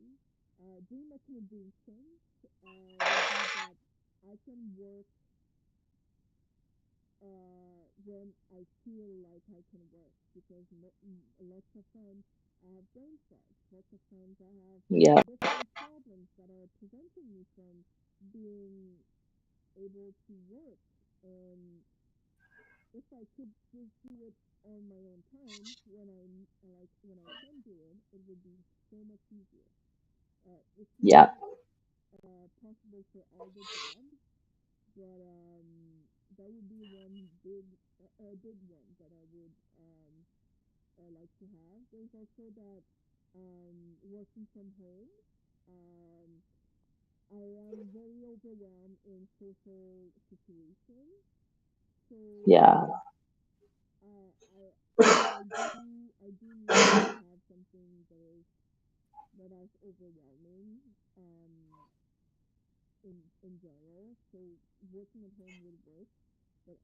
dream accommodation, would be that I can work when I feel like I can work because lots of times I have brain fog. Lots of times I have Yeah, different problems that are preventing me from being able to work. And if I could just do it on my own time when I can do it, it would be so much easier. It's yeah, not possible for all the jobs, but that would be one big one that I would like to have. There's also that working from home. Um, I am very overwhelmed in social situations, so yeah. I do need to have something that is overwhelming in general. So working at home would work, but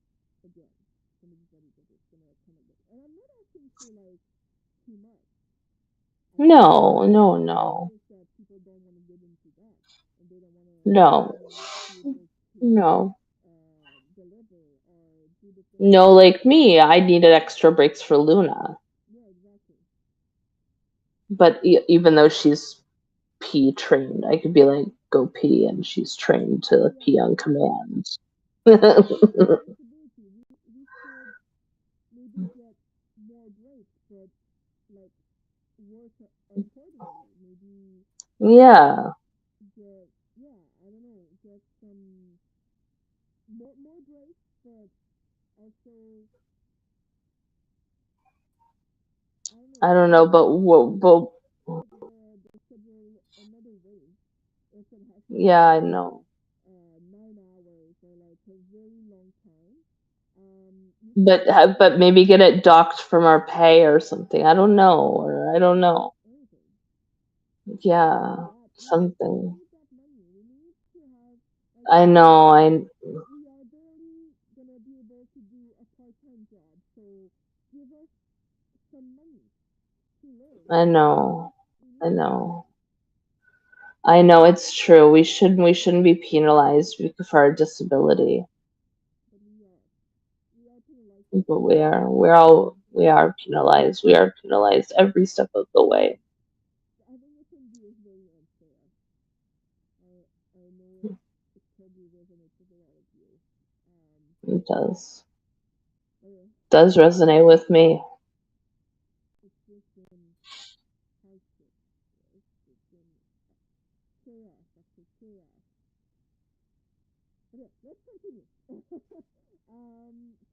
again, somebody that is gonna accommodate. And I'm not asking for like too much. I think No, no, it's no, just that people don't want to get into that, and they don't want to no, be able to no. deliver or do the things No, that like me, I needed extra breaks for Luna. yeah, exactly. But even though she's pee trained, I could be like, go pee, and she's trained to Yeah, pee on exactly. command. But that's the responsibility. We should maybe get more breaks, but like work accordingly. Maybe Yeah, get yeah, I don't know, get some more breaks, but also I don't know, I don't know, but maybe what, but set the schedule another way if it has Yeah, I know. 9 hours or like a very long time. You can But maybe get it docked from our pay or something. I don't know, or I don't know. anything. We need Yeah, that. We something. need that money. We need to have like I know. we are barely gonna be able to do a part-time job. So give us some money to live. I know. We I need know. something. I know it's true. We shouldn't be penalized for our disability, But we are penalized for but we everything. are. We are penalized. We are penalized every step of the way. Having FND is very unfair. I know it probably resonates with a lot of you. It does. Uh, Does resonate with me. it's just been hardship. It's been chaos after chaos. Okay, let's continue.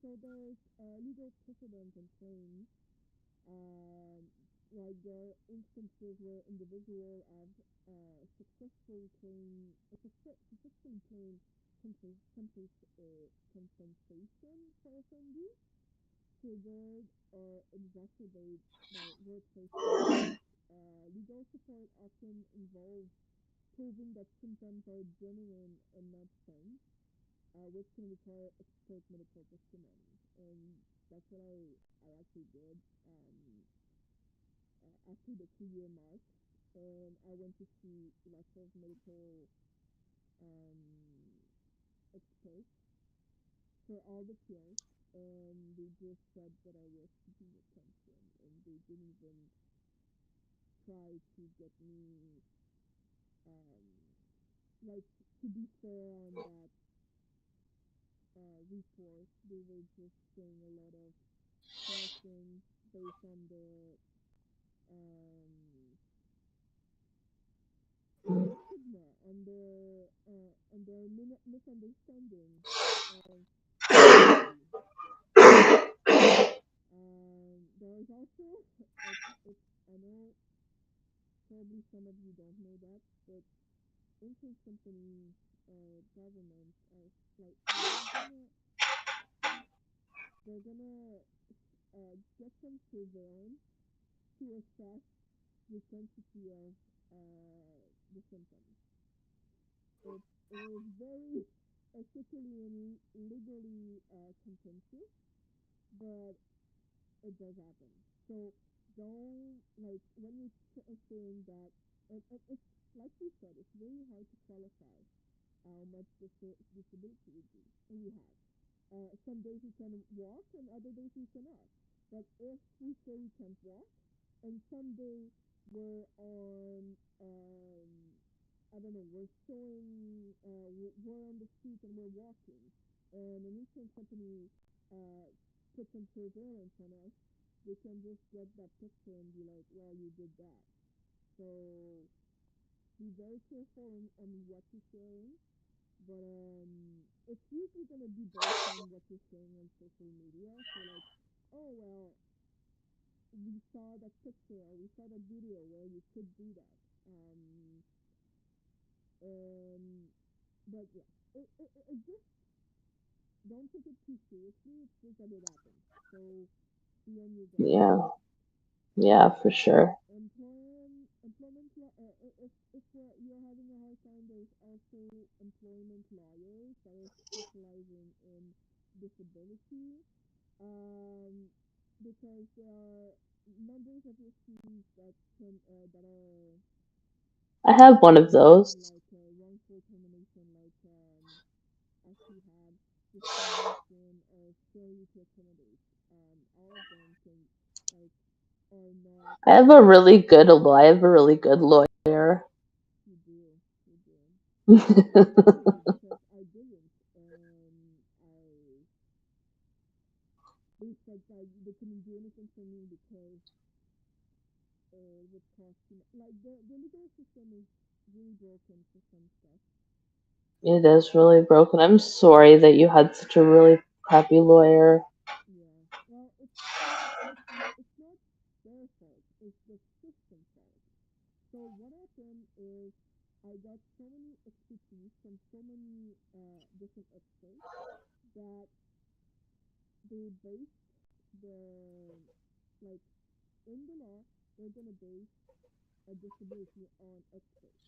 So there's legal precedent and claims. Um, like there are instances where individuals have successfully claim compensation for FND triggered or exacerbated by workplace conditions. Legal support often involves proving that symptoms are genuine and not feigned, which can require expert medical testimony. And that's what I actually did after the 2 year mark. And I went to see lots of medical um, experts for all the pills, and they just said that I was seeking attention, and they didn't even try to get me, um, like, to be fair on that report. They were just saying a lot of false things based on um, their stigma, on their misunderstanding of disability. There is also, I know probably some of you don't know that, but insurance companies, governments are like they're gonna get some surveillance to assess the intensity of the symptoms. It is very ethically and legally contentious, but it does happen. So don't like when you're saying that, and it's like we said, it's very hard to qualify how much disability we have. Some days we can walk, and other days we cannot. But if we say we can't walk, and someday we're on, I don't know, we're showing, we're on the street and we're walking, and an insurance company uh, puts some surveillance on us, they can just get that picture and be like, well, you did that. So be very careful on what you're sharing, but it's usually going to be based on what you're saying on social media. So like, oh well, we saw that picture or we saw that video where you could do that. And but yeah, it just don't take it too seriously. It's just that it happens. So be on your guard. Yeah. Yeah, for sure. Employment law. If you're having a hard time, there's also employment lawyers that are specializing in disability. Um, because there are members of your teams that are I have one of facing those. like wrongful termination, like Ashley had, discrimination, or failure to accommodate. All of them can like or not. I have a really good lawyer. You do, you do. I'm proud of you because I didn't, and they said that they couldn't do anything for me because it would cost you. Like the legal system is really broken for some stuff. It is really broken. I'm sorry that you had such a really crappy lawyer. Yeah. Well, it's not their fault. It's the system fault. So what happened is I got so many things from so many different experts that they base the like in the law they're gonna base a disability on experts.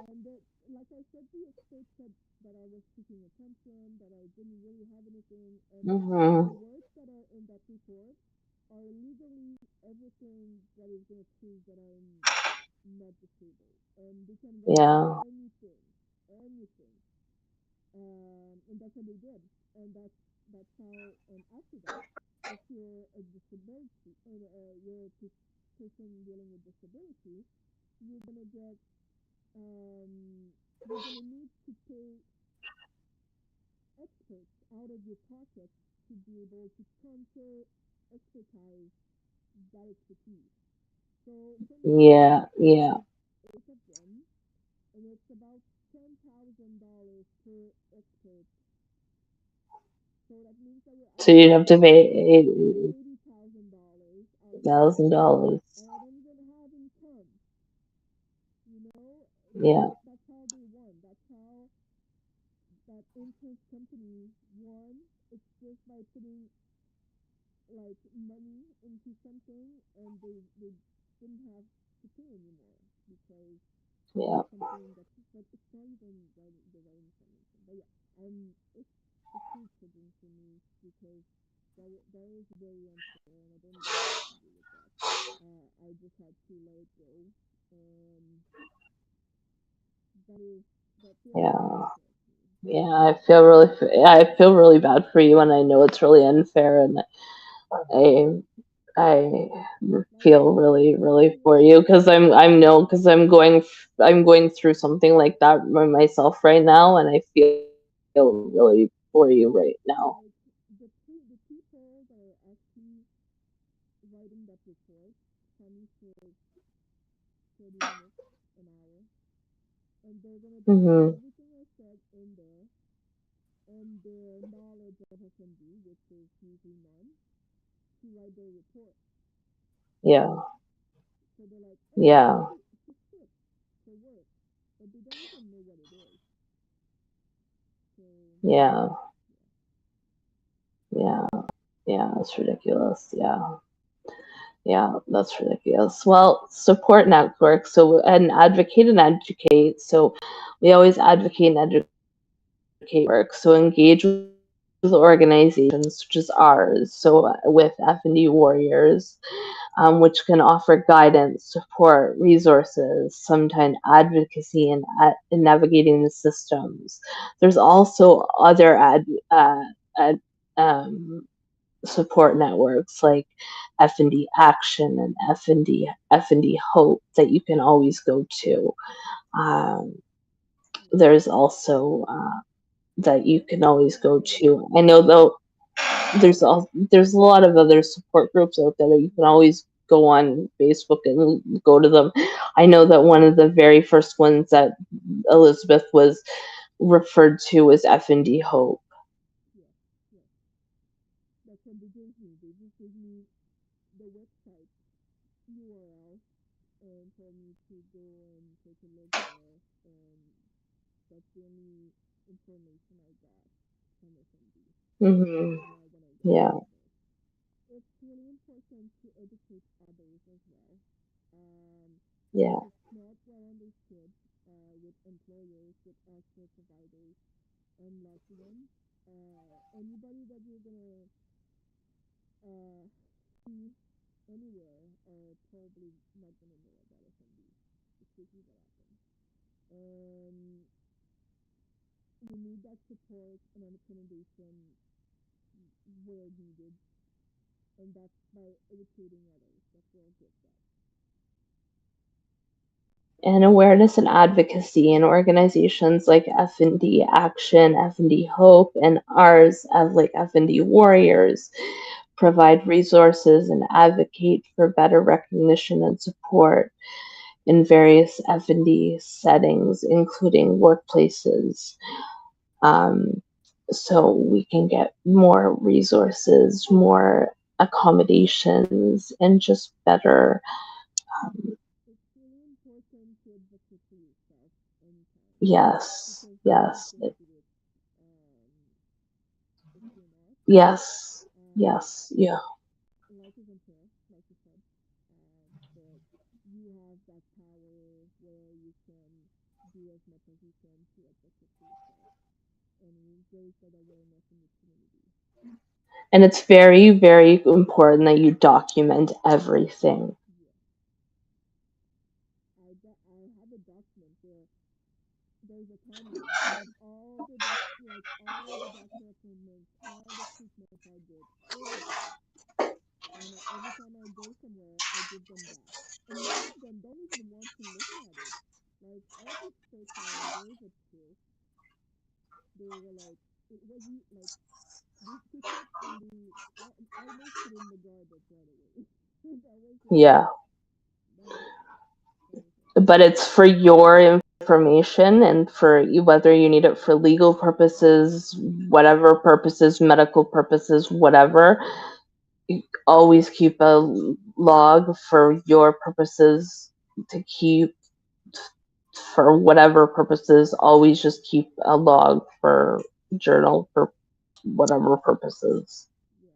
And that, like I said, the expert said that I was seeking attention, that I didn't really have anything, and the Mhm. words that are in that report are legally everything that is going to prove that I'm not disabled. And they can write Yeah. anything, anything. And that's what they did. And that's how, and after that, if you're a disability, and you're a person dealing with disability, you're going to get um, you're going to need to pay experts out of your pocket to be able to counter expertise that expertise. So for me, Yeah. there's Yeah. 8 of them, and it's about $10,000 per expert. So that means that you're So you'd have asking to pay $80,000 out of your pocket, $8,000. and I don't even have income. You know, Yeah. that's how they won. That's how that insurance company won. It's just by putting like money into something, and they didn't have to pay anymore because Yeah. it's something that, but it's not even the right information. But yeah, it's huge children for me because that is very unfair, and I don't even know what to do with that. I just had to let it go, and that is that feels very Yeah. unfair to me. Yeah. I feel really bad for you, and I know it's really unfair, and I I Like feel like I really, said to really you for you because earlier, I'm going through something like that myself right now, and I feel really for you right now. like the people that are actually writing that report come for 30 minutes, an hour, and they're gonna base Mhm. everything I said in there and their knowledge of FND, which is usually none, to write their report. Yeah. So they're like, oh, Yeah. it's fit for work, but they don't even know what it is. So Yeah. yeah, Yeah. Yeah. That's ridiculous. Yeah. Yeah, that's ridiculous. Well, support network. So, an advocate and educate. So, we always advocate and educate network. So, engage with organizations such as ours. So, with FND Warriors, which can offer guidance, support, resources, sometimes advocacy in navigating the systems. There's also other ad, um, support networks like FND Action and FND Hope that you can always go to. Um, yeah, there's also that you can and always by the go way, to. I know though there's a lot of other support groups out there that you can always go on Facebook and go to them. I know that one of the very first ones that Elizabeth was referred to was FND Hope. yes, yes, that's what they gave me. They just gave me the website URL and told me to go and take a look there, and that's the only information I got from FND Hmm. when I got Yeah, diagnosed. It's really important to educate others as well. If yeah. it's not well understood with employers, with healthcare providers, and loved ones, anybody that you're gonna uh, see anywhere are probably not gonna know about SMB. It's usually what happens. And we need that support and accommodation where needed, and that's by educating others. That's where I get that. And awareness and advocacy in organizations like FND Action, FND Hope, and ours as like FND Warriors provide resources and advocate for better recognition and support in various FND settings, including workplaces. Um, so we can get more resources, more accommodations, and just better. Um, It's really important to advocate for yourself and Yes. because life is Yes. going to do it if you're not. Yes. Um, Yes. Yeah. Life isn't fair, like you said, but you have that power where you can do as much as you can to advocate for yourself and raise that awareness in the community. And it's very, very important that you document everything. Yes, I have a document where there's a timeline of all the doctor appointments, all the treatments I did, everything. And every time I go somewhere, I give them that. And most of them don't even want to look at it. Like I was so tired. There was a proof. They were like, it was like they took it and they almost put it in the garbage right away. That was like Yeah. that was hard. That was hard. But it's for your information and for you, whether you need it for legal purposes, whatever purposes, medical purposes, whatever. You always keep a log for your purposes to keep for whatever purposes. Always just keep a log for journal for whatever purposes. Yes.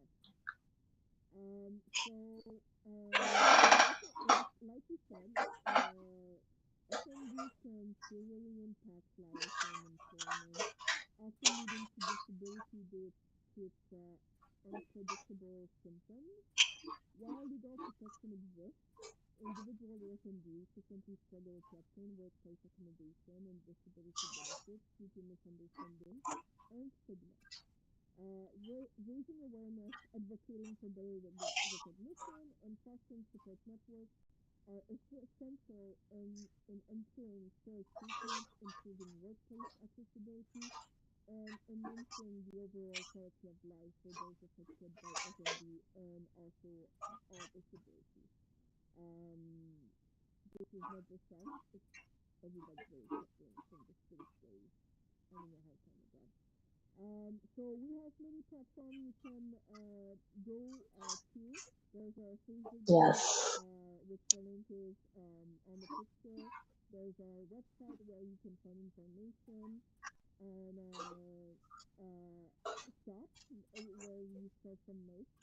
So like you said, FND can serially impact life and employment, often leading to disability due to its unpredictable symptoms. While legal protection exists, individuals with FND frequently struggle to obtain workplace accommodation and disability benefits due to misunderstanding and stigma. Raising awareness, advocating for better recognition, and fostering support networks are essential in ensuring fair treatment, improving workplace accessibility, and enhancing the overall quality of life for those affected by FND and also all disabilities. Um, this is not just us, it's everybody that is suffering from disabilities, having a hard time with that. So we have many platforms you can go to. There's a Facebook group, Yes. which the link is on the picture. There's a website where you can find information and uh, shops where you sell some merch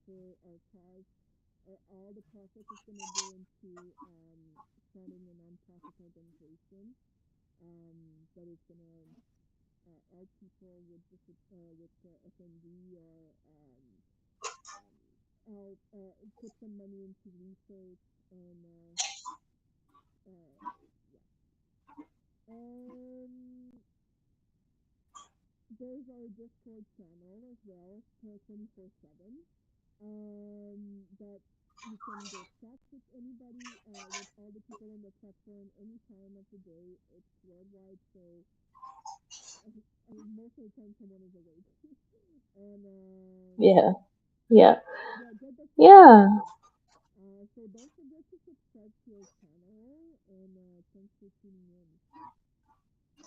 for our cause. All the profit is going to go into starting a nonprofit organization that is going to help people with FND or help put some money into research and yeah. And there's our Discord channel as well, 24/7, that you can go chat with anybody, with all the people on the platform any time of the day. It's worldwide, so most of the time someone is awake. And Yeah. Yeah. yeah, get the feeling Yeah. there. So don't forget to subscribe to our channel and thanks for tuning in.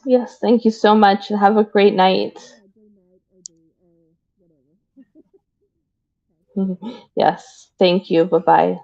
Yes. Thank you so much. Have a great night. Yeah, good night or day or whatever. Bye. Yes. Thank you. Bye bye.